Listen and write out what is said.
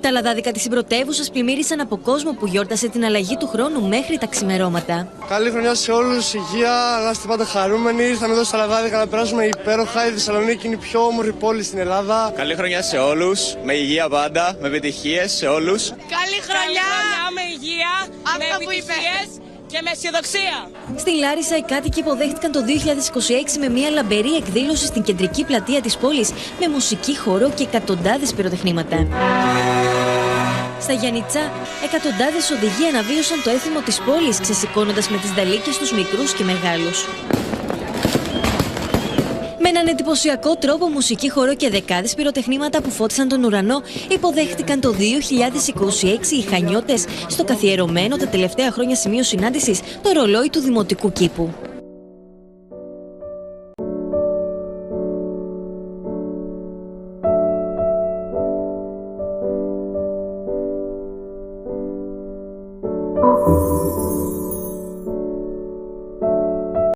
Τα λαδάδικα της πρωτεύουσας πλημμύρισαν από κόσμο που γιόρτασε την αλλαγή του χρόνου μέχρι τα ξημερώματα. Καλή χρονιά σε όλους, υγεία, να είστε πάντα χαρούμενοι. Ήρθαμε εδώ στα λαδάδικα να περάσουμε υπέροχα. Η Θεσσαλονίκη είναι η πιο όμορφη πόλη στην Ελλάδα. Καλή χρονιά σε όλους, με υγεία πάντα, με επιτυχίες σε όλους. Καλή χρονιά με υγεία, με επιτυχίες και με αισιοδοξία. Στην Λάρισα, οι κάτοικοι υποδέχτηκαν το 2026 με μια λαμπερή εκδήλωση στην κεντρική πλατεία της πόλης με μουσική, χορό και εκατοντάδες πυροτεχνήματα. Στα Γιαννιτσά, εκατοντάδες οδηγοί αναβίωσαν το έθιμο της πόλης, ξεσηκώνοντας με τις νταλίκες τους μικρούς και μεγάλους. Με έναν εντυπωσιακό τρόπο, μουσική, χορό και δεκάδες πυροτεχνήματα που φώτισαν τον ουρανό υποδέχτηκαν το 2026 οι χανιώτες στο καθιερωμένο τα τελευταία χρόνια σημείο συνάντησης, το ρολόι του Δημοτικού Κήπου.